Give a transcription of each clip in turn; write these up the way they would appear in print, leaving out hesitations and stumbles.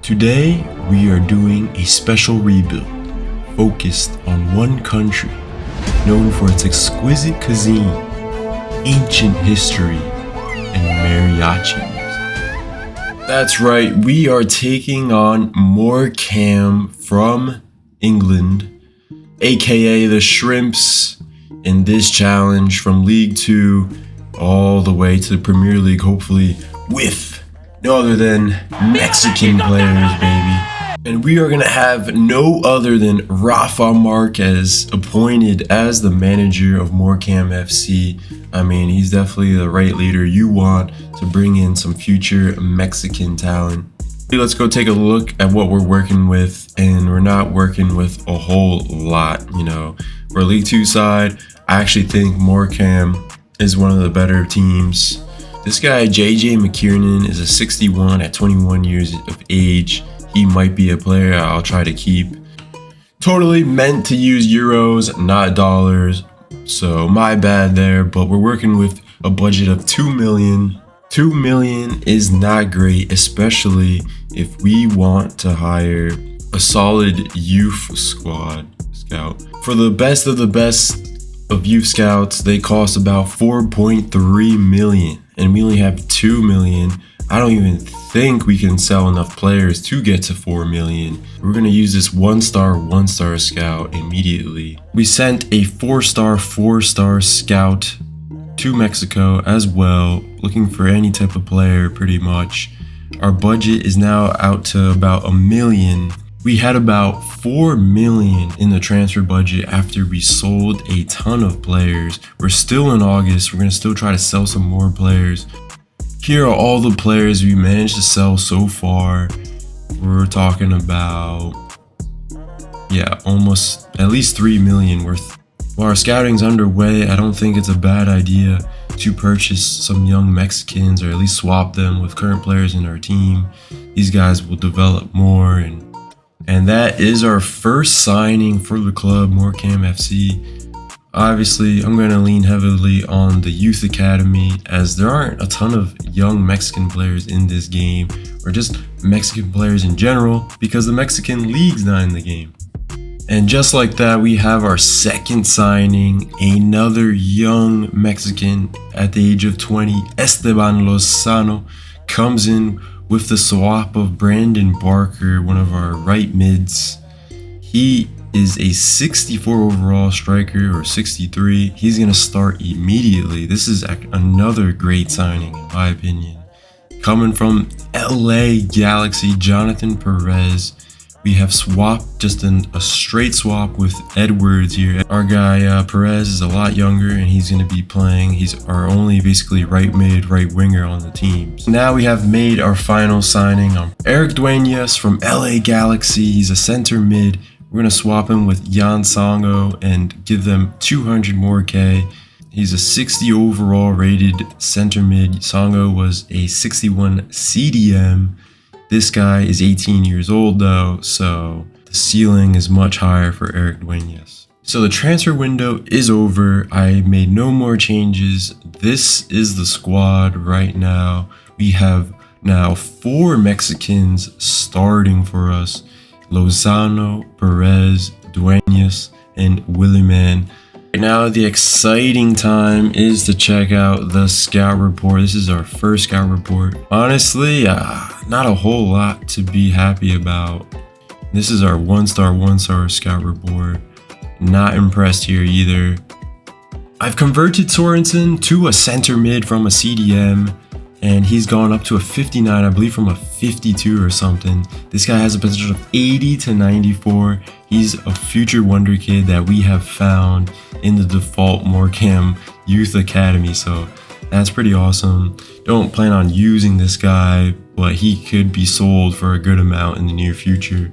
Today, we are doing a special rebuild focused on one country known for its exquisite cuisine, ancient history, and mariachi music. That's right, we are taking on Morecambe from England, aka the Shrimps, in this challenge from League 2 all the way to the Premier League, hopefully with no other than Mexican players, baby. And we are gonna have no other than Rafa Marquez appointed as the manager of Morecambe FC. I mean, he's definitely the right leader you want to bring in some future Mexican talent. Let's go take a look at what we're working with, and we're not working with a whole lot, For League 2 side, I actually think Morecambe is one of the better teams. This guy, JJ McKiernan, is a 61 at 21 years of age. He might be a player I'll try to keep. Totally meant to use euros, not dollars. So my bad there, but we're working with a budget of 2 million. 2 million is not great, especially if we want to hire a solid youth scout. For the best of youth scouts, they cost about 4.3 million. And we only have 2 million. I don't even think we can sell enough players to get to 4 million. We're gonna use this one star scout immediately. We sent a 4-star scout to Mexico as well, looking for any type of player pretty much. Our budget is now out to about 1 million. We had about 4 million in the transfer budget after we sold a ton of players. We're still in August. We're going to still try to sell some more players. Here are all the players we managed to sell so far. We're talking about, almost at least 3 million worth. While our scouting's underway, I don't think it's a bad idea to purchase some young Mexicans, or at least swap them with current players in our team. These guys will develop more, and that is our first signing for the club, Morecambe FC. Obviously, I'm going to lean heavily on the youth academy, as there aren't a ton of young Mexican players in this game, or just Mexican players in general, because the Mexican League's not in the game. And just like that, we have our second signing, another young Mexican at the age of 20, Esteban Lozano, comes in with the swap of Brandon Barker, one of our right mids. He is a 64 overall striker, or 63. He's going to start immediately. This is another great signing, in my opinion. Coming from LA Galaxy, Jonathan Perez. We have swapped just a straight swap with Edwards here. Our guy Perez is a lot younger, and he's going to be playing. He's our only basically right mid, right winger on the team. So now we have made our final signing on Eric Duenas from LA Galaxy. He's a center mid. We're going to swap him with Jan Songo and give them 200 more K. He's a 60 overall rated center mid. Songo was a 61 CDM. This guy is 18 years old though, so the ceiling is much higher for Eric Duenas. So the transfer window is over. I made no more changes. This is the squad right now. We have now 4 Mexicans starting for us: Lozano, Perez, Duenas, and Williman. Right now, the exciting time is to check out the scout report. This is our first scout report. Honestly, not a whole lot to be happy about. This is our 1-star scout report. Not impressed here either. I've converted Sorensen to a center mid from a CDM, and he's gone up to a 59, I believe, from a 52 or something. This guy has a potential of 80 to 94. He's a future wonder kid that we have found in the default Morecambe Youth Academy, so that's pretty awesome. Don't plan on using this guy, but he could be sold for a good amount in the near future.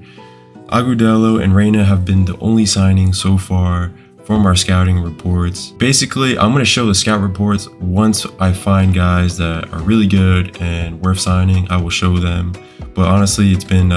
Agudelo and Reina have been the only signings so far from our scouting reports. Basically, I'm going to show the scout reports once I find guys that are really good and worth signing. I will show them, but honestly, it's been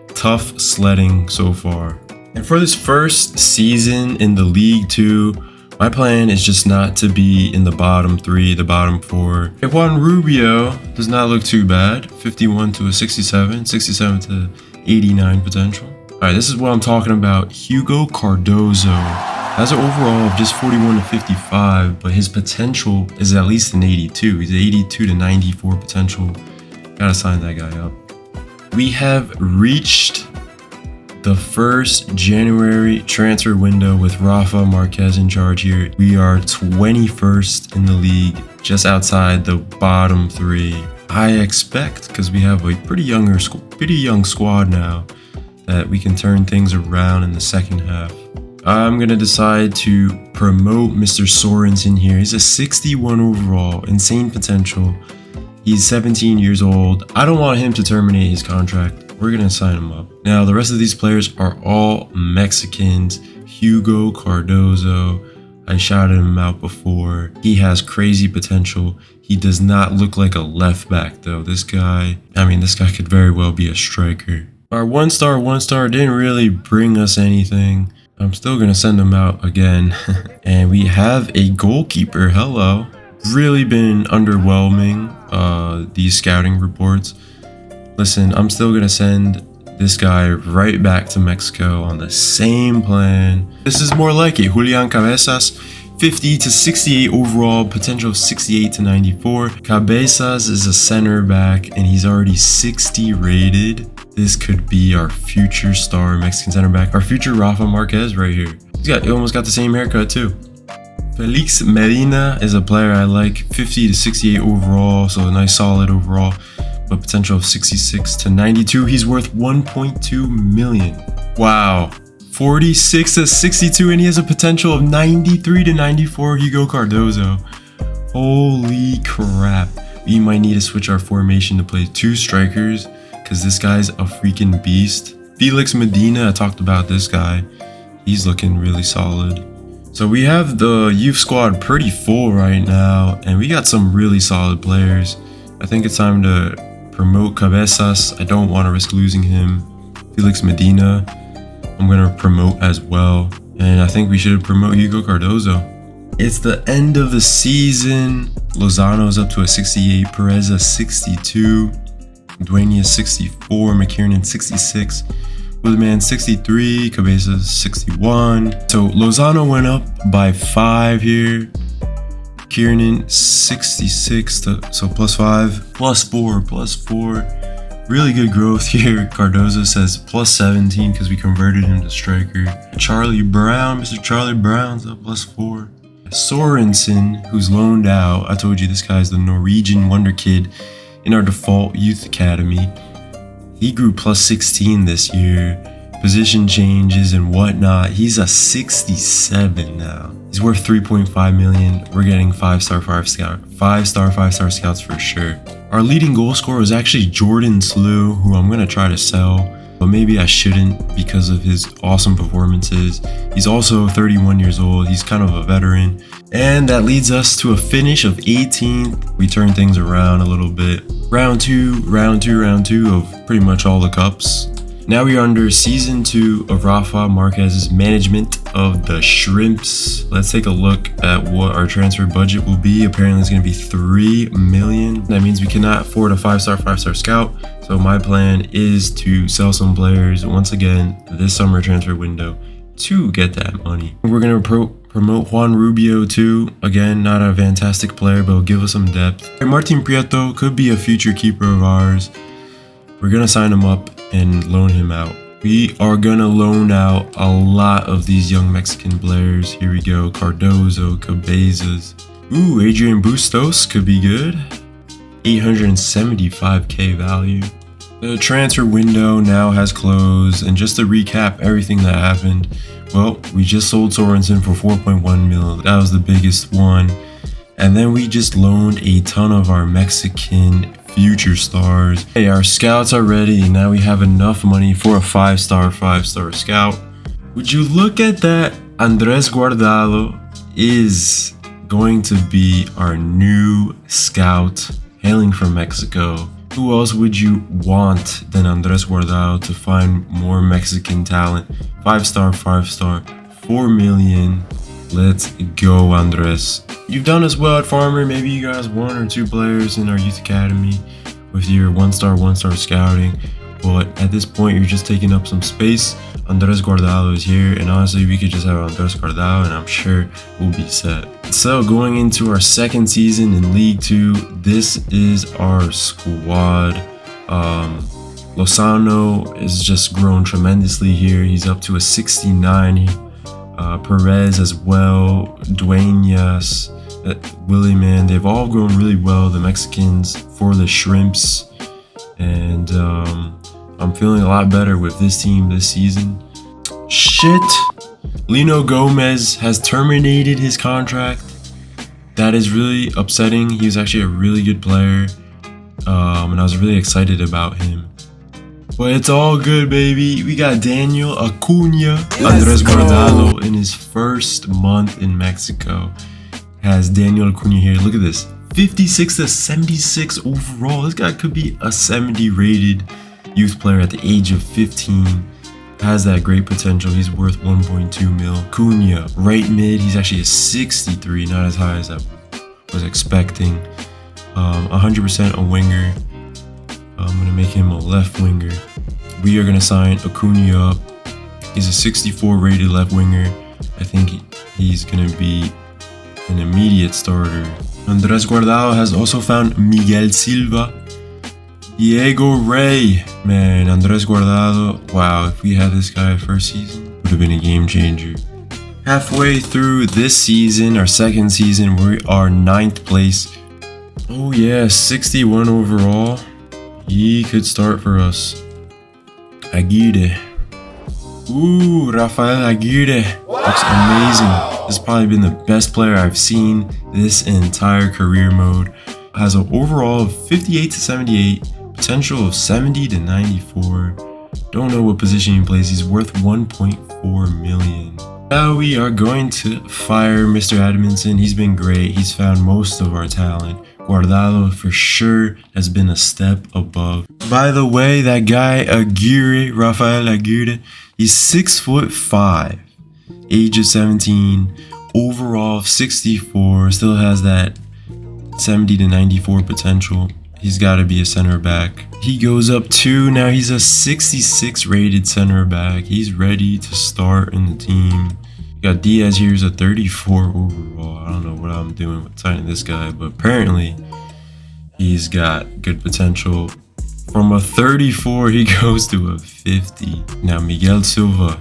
tough sledding so far. And for this first season in the League 2, My plan is just not to be in the bottom 3, the bottom 4. Juan Rubio does not look too bad. 51 to a 67, 67 to 89 potential. All right, this is what I'm talking about. Hugo Cardozo has an overall of just 41 to 55, but his potential is at least an 82. He's 82 to 94 potential. Gotta sign that guy up. We have reached the first January transfer window with Rafa Marquez in charge here. We are 21st in the league, just outside the bottom 3. I expect, because we have a pretty young squad now, that we can turn things around in the second half. I'm gonna decide to promote Mr. Sorensen here. He's a 61 overall, insane potential. He's 17 years old. I don't want him to terminate his contract. We're gonna sign him up. Now, the rest of these players are all Mexicans. Hugo Cardozo, I shouted him out before. He has crazy potential. He does not look like a left back though. This guy could very well be a striker. Our one star didn't really bring us anything. I'm still gonna send him out again. And we have a goalkeeper. Hello. Really been underwhelming, these scouting reports. Listen, I'm still gonna send this guy right back to Mexico on the same plan. This is more like it. Julian Cabezas, 50 to 68 overall, potential of 68 to 94. Cabezas is a center back and he's already 60 rated. This could be our future star Mexican center back, our future Rafa Marquez right here. He almost got the same haircut too. Felix Medina is a player I like, 50 to 68 overall, so a nice solid overall, but potential of 66 to 92. He's worth 1.2 million. Wow. 46 to 62, and he has a potential of 93 to 94. Hugo Cardozo. Holy crap. We might need to switch our formation to play 2 strikers, because this guy's a freaking beast. Felix Medina, I talked about this guy. He's looking really solid. So we have the youth squad pretty full right now, and we got some really solid players. I think it's time to promote Cabezas. I don't want to risk losing him. Felix Medina, I'm going to promote as well. And I think we should promote Hugo Cardozo. It's the end of the season. Lozano's up to a 68, Perez a 62, Dueña 64, McKiernan 66, Williman 63, Cabezas 61. So Lozano went up by 5 here. Kiernan 66 so plus 5, plus 4. Really good growth here. Cardozo says plus 17 because we converted him to striker. Charlie Brown, Mr. Charlie Brown's up plus 4. Sorensen, who's loaned out. I told you this guy's the Norwegian wonder kid in our default youth academy. He grew plus 16 this year. Position changes and whatnot. He's a 67 now. He's worth 3.5 million. We're getting 5-star scouts for sure. Our leading goal scorer was actually Jordan Slew, who I'm gonna try to sell, but maybe I shouldn't because of his awesome performances. He's also 31 years old. He's kind of a veteran. And that leads us to a finish of 18th. We turn things around a little bit. Round two of pretty much all the cups. Now we are under season 2 of Rafa Marquez's management of the Shrimps. Let's take a look at what our transfer budget will be. Apparently it's going to be 3 million. That means we cannot afford a 5-star scout. So my plan is to sell some players once again this summer transfer window to get that money. We're going to promote Juan Rubio too. Again, not a fantastic player, but will give us some depth. Martin Prieto could be a future keeper of ours. We're going to sign him up and loan him out. We are going to loan out a lot of these young Mexican players. Here we go. Cardozo, Cabezas. Ooh, Adrian Bustos could be good. 875k value. The transfer window now has closed, and just to recap everything that happened, well, we just sold Sorensen for 4.1 mil. That was the biggest one. And then we just loaned a ton of our Mexican future stars. Hey, our scouts are ready. Now we have enough money for a 5-star scout. Would you look at that? Andres Guardado is going to be our new scout hailing from Mexico. Who else would you want than Andres Guardado to find more Mexican talent? 5-star, 4 million. Let's go, Andres. You've done as well at Farmer. Maybe you guys 1 or 2 players in our youth academy with your 1-star scouting. But at this point, you're just taking up some space. Andres Guardado is here, and honestly, we could just have Andres Guardado, and I'm sure we'll be set. So going into our second season in League 2, this is our squad. Lozano is just grown tremendously here. He's up to a 69. Perez as well, Duenas, Willie, man, they've all grown really well, the Mexicans, for the Shrimps. And I'm feeling a lot better with this team this season. Shit! Lino Gomez has terminated his contract. That is really upsetting. He was actually a really good player. And I was really excited about him. But it's all good, baby. We got Daniel Acuna. Andres Guardado in his first month in Mexico has Daniel Acuna here. Look at this. 56 to 76 overall. This guy could be a 70 rated youth player at the age of 15. Has that great potential. He's worth 1.2 mil. Acuna, right mid. He's actually a 63, not as high as I was expecting. 100% a winger. I'm going to make him a left winger. We are going to sign Acuna up. He's a 64 rated left winger. I think he's going to be an immediate starter. Andres Guardado has also found Miguel Silva. Diego Rey. Man, Andres Guardado. Wow, if we had this guy first season, would have been a game changer. Halfway through this season, our second season, we are 9th place. Oh yeah, 61 overall. He could start for us. Aguirre. Ooh, Rafael Aguirre. Looks amazing. This has probably been the best player I've seen this entire career mode. Has an overall of 58 to 78. Potential of 70 to 94. Don't know what position he plays. He's worth 1.4 million. Now we are going to fire Mr. Edmondson. He's been great. He's found most of our talent. Guardado for sure has been a step above. By the way, that guy Aguirre, Rafael Aguirre, he's 6'5", age of 17, overall of 64, still has that 70 to 94 potential. He's got to be a center back. He goes up 2, now he's a 66 rated center back. He's ready to start in the team. Got Diaz here, is a 34 overall. I don't know what I'm doing with signing this guy, but apparently he's got good potential. From a 34, he goes to a 50. Now Miguel Silva,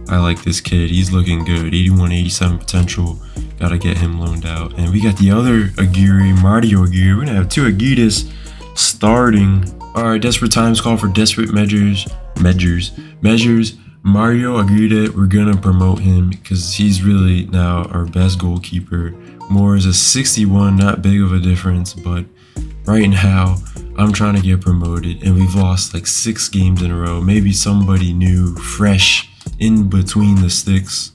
I like this kid. He's looking good. 81, 87 potential. Gotta get him loaned out. And we got the other Aguirre, Mario Aguirre. We're gonna have 2 Aguirres starting. Alright, desperate times call for desperate measures. Mario Aguirre, we're gonna promote him because he's really now our best goalkeeper. Moore is a 61, not big of a difference, but right now I'm trying to get promoted and we've lost like 6 games in a row. Maybe somebody new, fresh, in between the sticks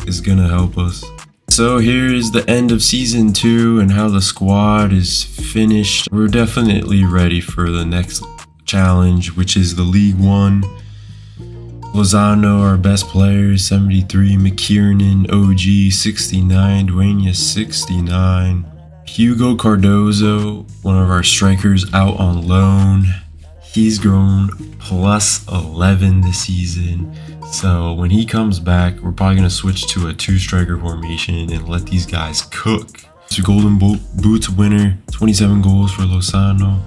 is gonna help us. So here is the end of season 2 and how the squad is finished. We're definitely ready for the next challenge, which is the League 1. Lozano, our best players, 73. McKiernan, OG, 69. Duenas, 69. Hugo Cardozo, one of our strikers, out on loan. He's grown plus 11 this season. So when he comes back, we're probably going to switch to a 2-striker formation and let these guys cook. It's a Golden Boots winner, 27 goals for Lozano.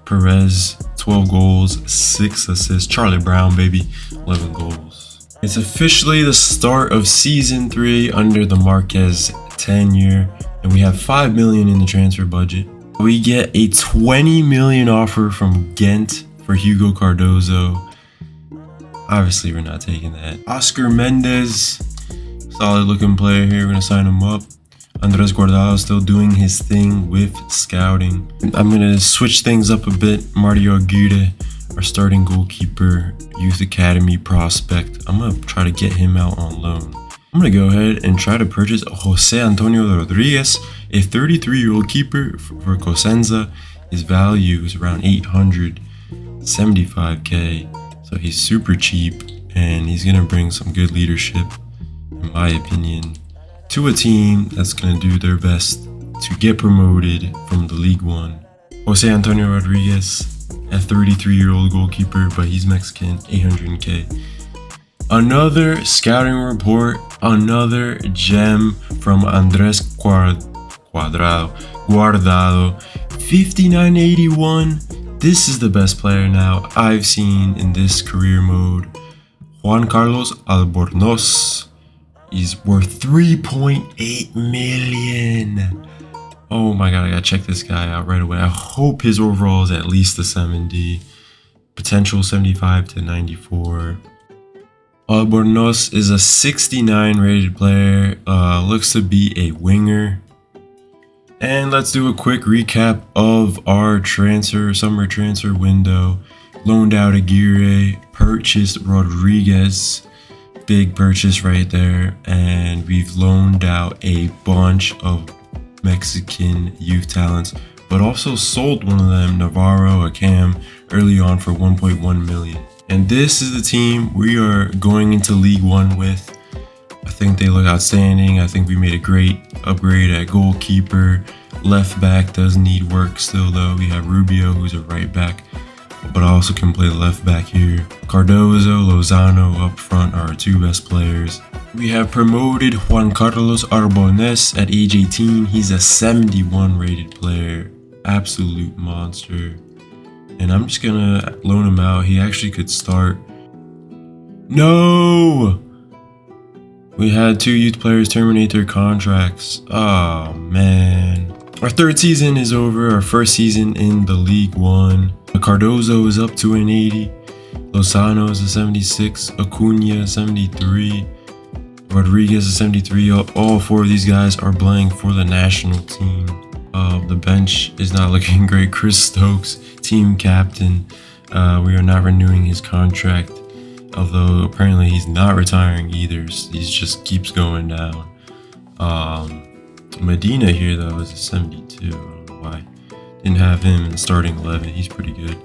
Perez, 12 goals, 6 assists. Charlie Brown, baby, 11 goals. It's officially the start of season 3 under the Marquez tenure, and we have 5 million in the transfer budget. We get a 20 million offer from Ghent for Hugo Cardozo. Obviously, we're not taking that. Oscar Mendez, solid looking player here. We're gonna sign him up. Andres Guardado still doing his thing with scouting. I'm gonna switch things up a bit. Mario Aguirre, our starting goalkeeper, youth academy prospect. I'm gonna try to get him out on loan. I'm gonna go ahead and try to purchase Jose Antonio Rodriguez, a 33-year-old keeper for Cosenza. His value is around 875k, so he's super cheap and he's gonna bring some good leadership, in my opinion. to a team that's going to do their best to get promoted from the League One. Jose Antonio Rodriguez, a 33-year-old goalkeeper, but he's Mexican, 800K. Another scouting report, another gem from Andres Guardado, 5981. This is the best player now I've seen in this career mode. Juan Carlos Albornoz. He's worth 3.8 million. Oh my god, I gotta check this guy out right away. I hope his overall is at least a 70. Potential 75 to 94. Albornoz is a 69 rated player. Looks to be a winger. And let's do a quick recap of our summer transfer window. Loaned out Aguirre, purchased Rodriguez. Big purchase right there. And we've loaned out a bunch of Mexican youth talents, but also sold one of them, Navarro, a cam, early on for 1.1 million. And this is the team we are going into League One with. I think they look outstanding. I think we made a great upgrade at goalkeeper. Left back does need work still though. We have Rubio, who's a right back, but also can play left back here. Cardozo, Lozano up front are our two best players. We have promoted Juan Carlos Arbonés at age 18. He's a 71 rated player. Absolute monster. And I'm just gonna loan him out. He actually could start. No! We had two youth players terminate their contracts. Oh man. Our third season is over. Our first season in the League One. Cardozo is up to an 80. Lozano is a 76. Acuna 73. Rodriguez is 73. All four of these guys are playing for the national team. The bench is not looking great. Chris Stokes, team captain. We are not renewing his contract, although apparently he's not retiring either. He just keeps going down. Medina here though is a 72. I don't know why. Didn't have him in the starting 11. He's pretty good.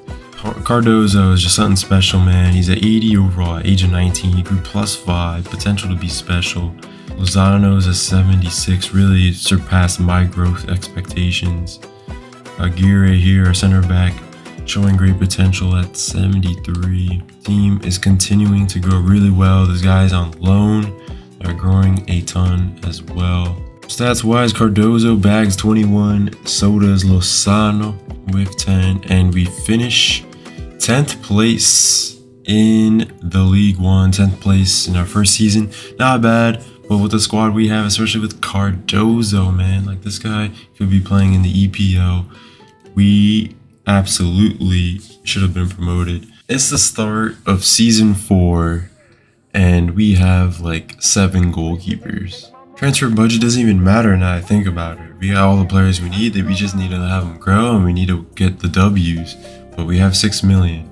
Cardozo is just something special, man. He's at 80 overall at age of 19. He grew +5, potential to be special. Lozano is a 76, really surpassed my growth expectations. Aguirre here, our center back, showing great potential at 73. Team is continuing to grow really well. This guy's on loan. They're growing a ton as well. Stats wise, Cardozo bags 21, so does Lozano with 10, and we finish 10th place in the League One. 10th place in our first season. Not bad, but with the squad we have, especially with Cardozo, man, like this guy could be playing in the EPO. We absolutely should have been promoted. It's the start of season 4, and we have like 7 goalkeepers. Transfer budget doesn't even matter now I think about it. We got all the players we need. That we just need to have them grow, and we need to get the W's. But we have 6 million.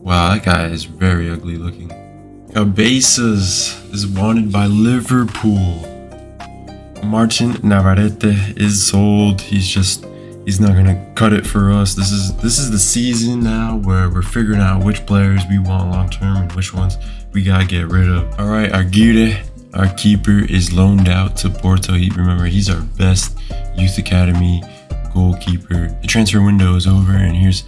Wow, that guy is very ugly looking. Cabezas is wanted by Liverpool. Martin Navarrete is sold. He's not gonna cut it for us. This is the season now where we're figuring out which players we want long term and which ones we gotta get rid of. All right, Aguirre, our keeper, is loaned out to Porto. Remember, he's our best youth academy goalkeeper. The transfer window is over, and here's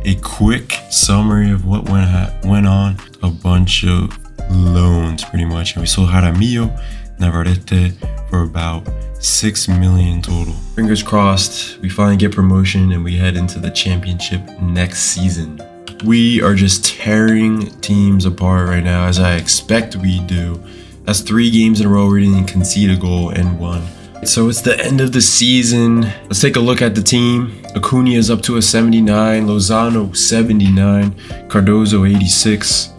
a quick summary of what went on. A bunch of loans, pretty much. And we sold Jaramillo, Navarrete for about 6 million total. Fingers crossed, we finally get promotion and we head into the championship next season. We are just tearing teams apart right now, as I expect we do. That's 3 games in a row we didn't concede a goal and won. So it's the end of the season. Let's take a look at the team. Acuna is up to a 79, Lozano 79, Cardozo 86,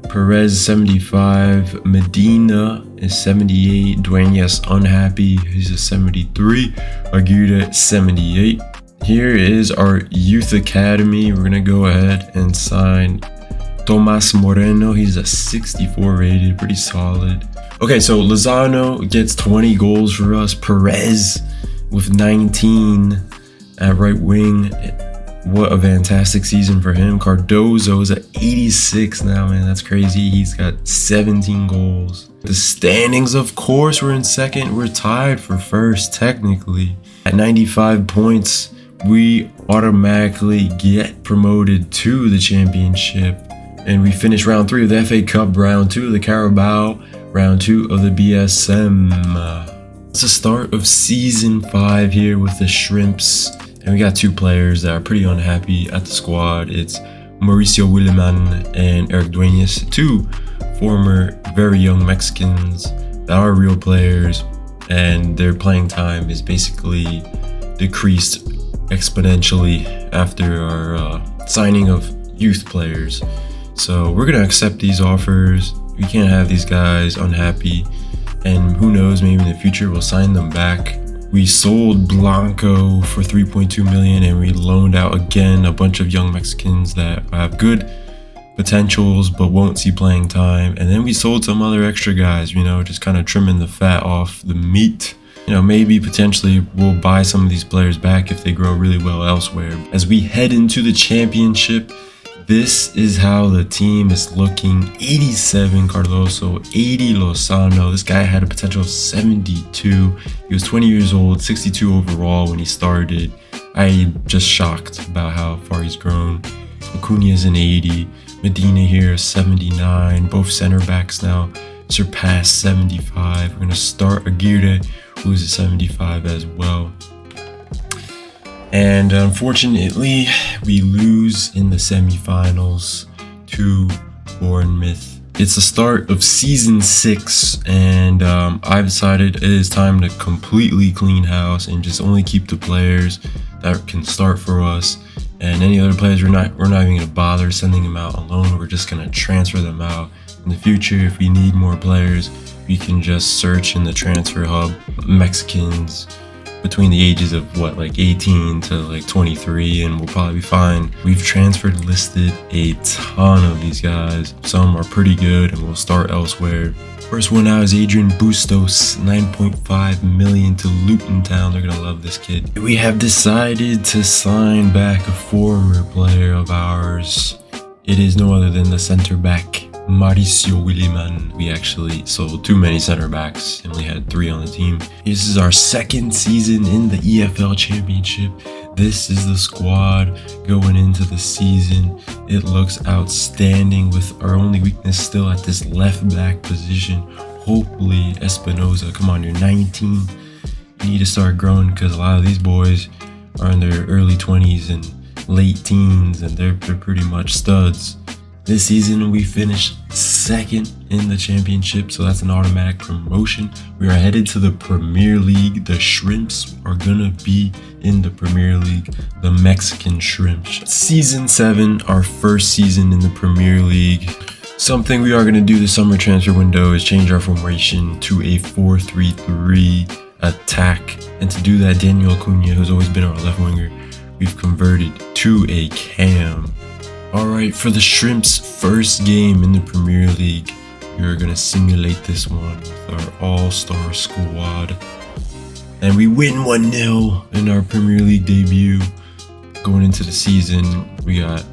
Perez 75, Medina is 78, Dueñas unhappy, he's a 73, Aguirre 78. Here is our youth academy. We're gonna go ahead and sign Tomas Moreno. He's a 64 rated, pretty solid. Okay, so Lozano gets 20 goals for us. Perez with 19 at right wing. What a fantastic season for him. Cardozo is at 86 now, man. That's crazy. He's got 17 goals. The standings, of course, we're in second. We're tied for first, technically. At 95 points, we automatically get promoted to the championship. And we finish round 3 of the FA Cup, round 2 of the Carabao, round 2 of the BSM. It's the start of season 5 here with the Shrimps. And we got 2 players that are pretty unhappy at the squad. It's Mauricio Willeman and Eric Duenas, 2 former very young Mexicans that are real players, and their playing time is basically decreased exponentially after our signing of youth players. So we're gonna accept these offers. We can't have these guys unhappy, and who knows, maybe in the future we'll sign them back. We sold Blanco for 3.2 million, and we loaned out again a bunch of young Mexicans that have good potentials but won't see playing time. And then we sold some other extra guys, you know, just kind of trimming the fat off the meat. You know, maybe potentially we'll buy some of these players back if they grow really well elsewhere. As we head into the championship, this is how the team is looking. 87 Cardoso, 80 Lozano. This guy had a potential of 72. He was 20 years old, 62 overall when he started. I'm just shocked about how far he's grown. Acuna is an 80. Medina here is 79. Both center backs now surpassed 75. We're going to start Aguirre, who's a 75 as well. And unfortunately, we lose in the semifinals to Bournemouth. It's the start of season 6, and I've decided it is time to completely clean house and just only keep the players that can start for us. And any other players, we're not even gonna bother sending them out on loan. We're just gonna transfer them out. In the future, if we need more players, we can just search in the transfer hub Mexicans between the ages of like 18 to like 23, and we'll probably be fine. We've transferred listed a ton of these guys. Some are pretty good and we'll start elsewhere. First one out is Adrian Bustos, 9.5 million to Luton Town. They're gonna love this kid. We have decided to sign back a former player of ours. It is no other than the center back, Mauricio Willeman. We actually sold too many center backs and we had 3 on the team. This is our second season in the EFL Championship. This is the squad going into the season. It looks outstanding, with our only weakness still at this left back position. Hopefully Espinoza, come on, you're 19. You need to start growing, because a lot of these boys are in their early 20s and late teens, and they're pretty much studs. This season we finished second in the championship, so that's an automatic promotion. We are headed to the Premier League. The Shrimps are gonna be in the Premier League, the Mexican Shrimps. Season 7, our first season in the Premier League. Something we are gonna do this summer transfer window is change our formation to a 4-3-3 attack. And to do that, Daniel Acuna, who's always been our left winger, we've converted to a cam. Alright, for the Shrimps' first game in the Premier League, we are going to simulate this one with our all-star squad. And we win 1-0 in our Premier League debut. Going into the season, we got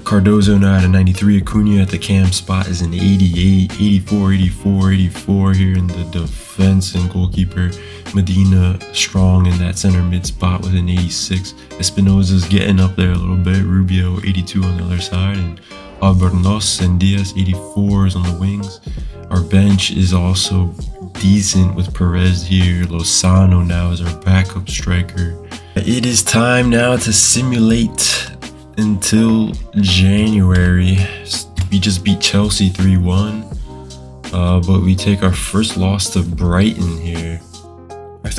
Cardozo now at a 93. Acuna at the cam spot is an 88, 84, 84, 84 here in the defense and goalkeeper. Medina strong in that center mid spot with an 86. Espinoza's getting up there a little bit. Rubio 82 on the other side, and Albornoz and Diaz 84s on the wings. Our bench is also decent with Perez here. Lozano now is our backup striker. It is time now to simulate until January. We just beat Chelsea 3-1, but we take our first loss to Brighton here.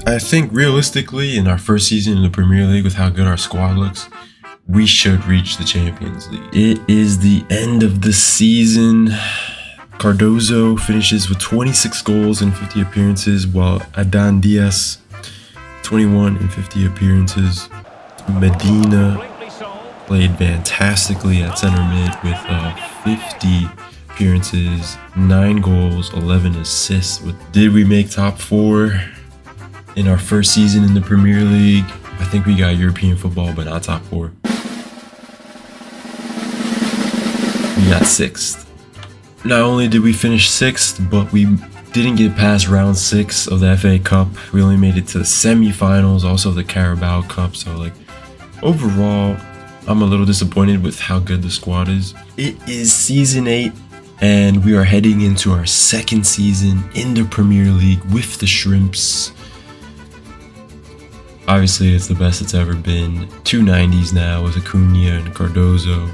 I think realistically, in our first season in the Premier League, with how good our squad looks, we should reach the Champions League. It is the end of the season. Cardozo finishes with 26 goals and 50 appearances, while Adan Diaz 21 and 50 appearances. Medina played fantastically at center mid with 50 appearances, 9 goals, 11 assists. Did we make top 4 in our first season in the Premier League? I think we got European football, but not top 4. we got 6th. Not only did we finish 6th, but we didn't get past round 6 of the FA Cup. We only made it to the semi-finals, also the Carabao Cup. So like overall, I'm a little disappointed with how good the squad is. It is season 8 and we are heading into our 2nd season in the Premier League with the Shrimps. Obviously, it's the best it's ever been. 2 90s now with Acuna and Cardozo.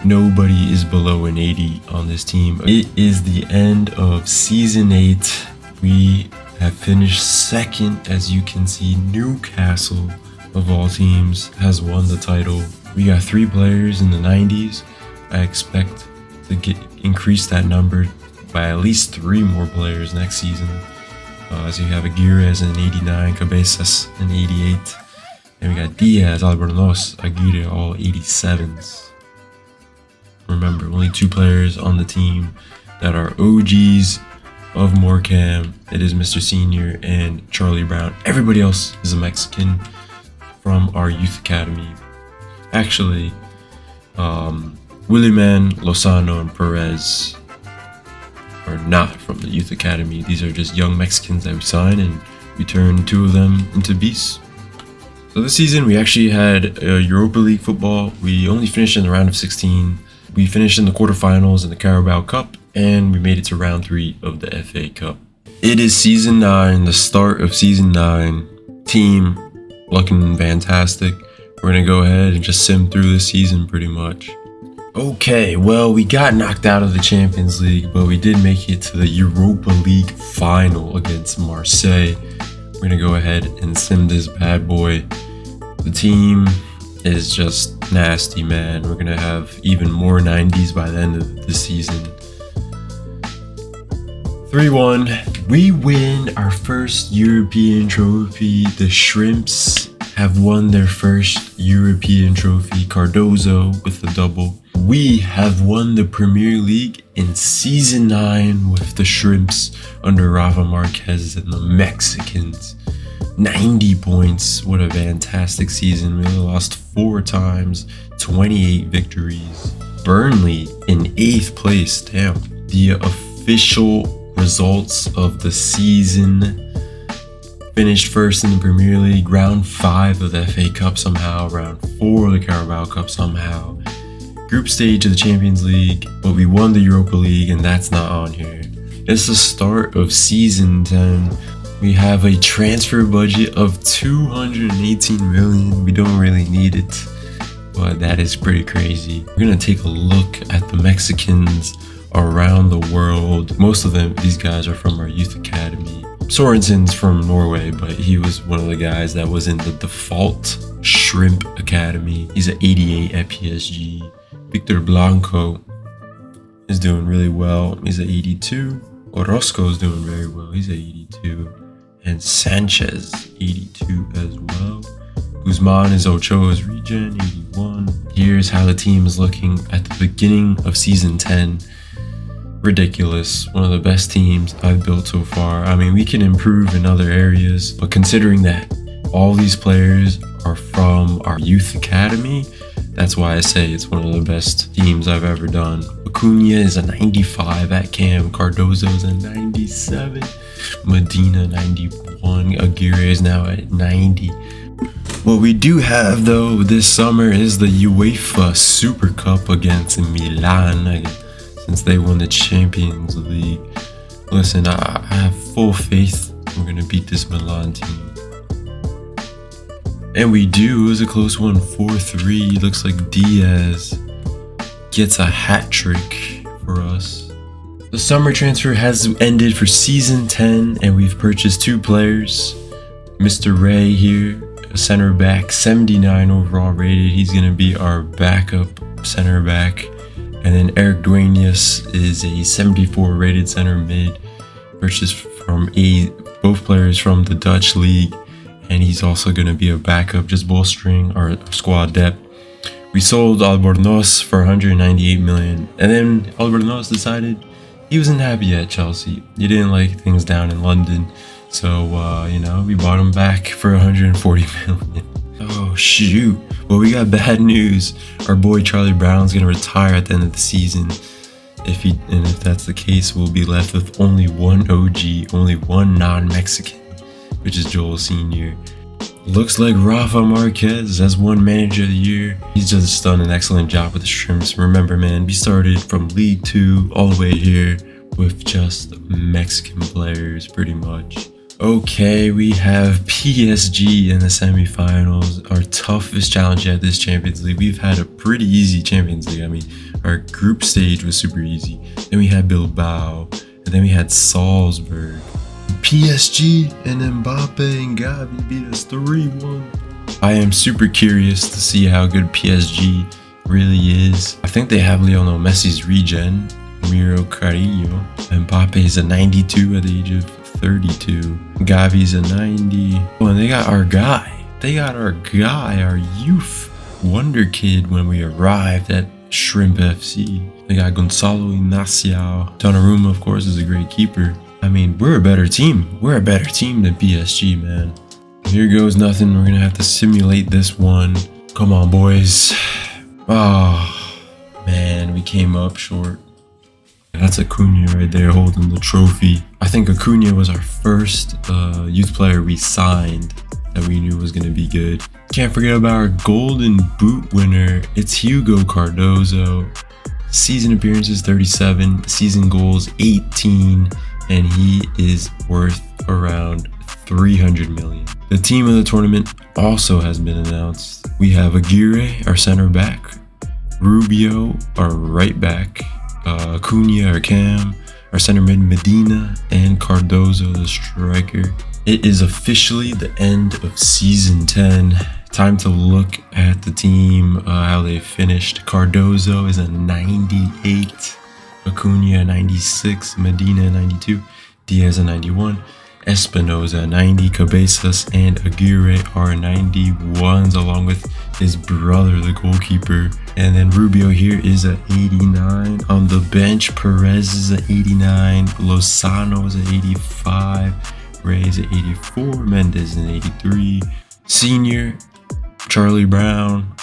Nobody is below an 80 on this team. It is the end of season 8. We have finished 2nd, as you can see. Newcastle, of all teams, has won the title. We got 3 players in the 90s. I expect to increase that number by at least 3 more players next season. So you have Aguirre as an 89, Cabezas an 88, and we got Diaz, Albornoz, Aguirre, all 87s. Remember, only 2 players on the team that are OGs of Morecambe. It is Mr. Senior and Charlie Brown. Everybody else is a Mexican from our youth academy. Actually, Williman, Lozano, and Perez are not from the youth academy. These are just young Mexicans that we signed, and we turned 2 of them into beasts. So this season we actually had Europa League football. We only finished in the round of 16. We finished in the quarterfinals in the Carabao Cup, and we made it to round 3 of the FA Cup. It is season 9, the start of season 9. Team looking fantastic. We're gonna go ahead and just sim through this season pretty much. Okay, well, we got knocked out of the Champions League, but we did make it to the Europa League final against Marseille. We're gonna go ahead and sim this bad boy. The team is just nasty, man. We're gonna have even more 90s by the end of the season. 3-1. We win our first European trophy. The Shrimps have won their first European trophy. Cardozo with the double. We have won the Premier League in season 9 with the Shrimps under Rafa Marquez and the Mexicans. 90 points. What a fantastic season. We only lost 4 times, 28 victories. Burnley in 8th place. Damn. The official results of the season: finished 1st in the Premier League, round 5 of the FA Cup somehow, round 4 of the Carabao Cup somehow, group stage of the Champions League, but we won the Europa League, and that's not on here. It's the start of season 10. We have a transfer budget of 218 million. We don't really need it, but that is pretty crazy. We're gonna take a look at the Mexicans around the world. Most of them, these guys are from our youth academy. Sorensen's from Norway, but he was one of the guys that was in the default Shrimp Academy. He's an 88 at PSG. Victor Blanco is doing really well. He's an 82. Orozco is doing very well. He's an 82. And Sanchez, 82 as well. Guzman is Ochoa's regen, 81. Here's how the team is looking at the beginning of season 10. Ridiculous. One of the best teams I've built so far. I mean, we can improve in other areas, but considering that all these players are from our youth academy, that's why I say it's one of the best teams I've ever done. Acuna is a 95 at Cam. Cardozo is a 97. Medina 91. Aguirre is now at 90. What we do have though this summer is the UEFA Super Cup against Milan, since they won the Champions League. Listen, I have full faith we're going to beat this Milan team. And we do. It was a close one, 4-3. Looks like Diaz gets a hat trick for us. The summer transfer has ended for season 10, and we've purchased 2 players. Mr. Ray here, a center back, 79 overall rated. He's going to be our backup center back. And then Eric Duenas is a 74 rated center mid, purchased from both players from the Dutch league. And he's also going to be a backup, just bolstering our squad depth. We sold Albornoz for 198 million. And then Albornoz decided he wasn't happy at Chelsea. He didn't like things down in London. So, we bought him back for 140 million. Oh, shoot. Well, we got bad news. Our boy Charlie Brown's gonna retire at the end of the season. If that's the case, we'll be left with only one OG, only one non-Mexican, which is Joel Sr. Looks like Rafa Marquez has won Manager of the Year. He's just done an excellent job with the Shrimps. Remember, man, we started from League 2 all the way here with just Mexican players, pretty much. Okay, we have PSG in the semifinals, our toughest challenge at this Champions League. We've had a pretty easy Champions League. I mean, our group stage was super easy. Then we had Bilbao, and then we had Salzburg. PSG and Mbappe and Gavi beat us 3-1. I am super curious to see how good PSG really is. I think they have Lionel Messi's regen, Miro Carrillo. Mbappe is a 92 at the age of 32. Gavi's a 90. Oh, and they got our guy. Our youth wonder kid when we arrived at Shrimp FC. They got Gonzalo Inacio. Donnarumma, of course, is a great keeper. I mean, we're a better team. We're a better team than PSG, man. Here goes nothing. We're gonna have to simulate this one. Come on, boys. Oh, man, we came up short. That's Acuna right there holding the trophy. I think Acuna was our first youth player we signed that we knew was gonna be good. Can't forget about our golden boot winner. It's Hugo Cardozo. Season appearances 37, season goals 18. And he is worth around 300 million. The team of the tournament also has been announced. We have Aguirre, our center back, Rubio, our right back, Acuna, our cam, our center mid Medina, and Cardozo, the striker. It is officially the end of season 10. Time to look at the team, how they finished. Cardozo is a 98. Acuna 96, Medina 92, Diaz 91, Espinoza 90, Cabezas and Aguirre are 91s along with his brother, the goalkeeper. And then Rubio here is at 89. On the bench, Perez is at 89, Lozano is at 85, Ray is at 84, Mendez is at 83, Senior, Charlie Brown,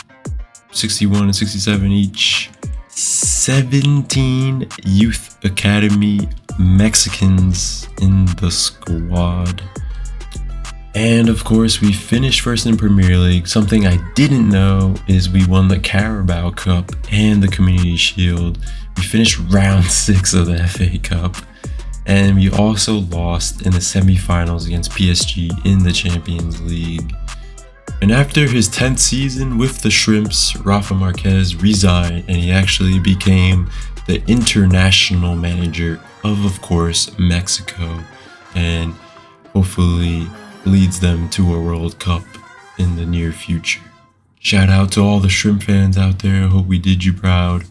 61 and 67 each. 17 Youth Academy Mexicans in the squad. And of course, we finished first in Premier League. Something I didn't know is we won the Carabao Cup and the Community Shield. We finished round 6 of the FA Cup. And we also lost in the semi-finals against PSG in the Champions League. And after his 10th season with the Shrimps, Rafa Marquez resigned and he actually became the international manager of course, Mexico, and hopefully leads them to a World Cup in the near future. Shout out to all the Shrimp fans out there. Hope we did you proud.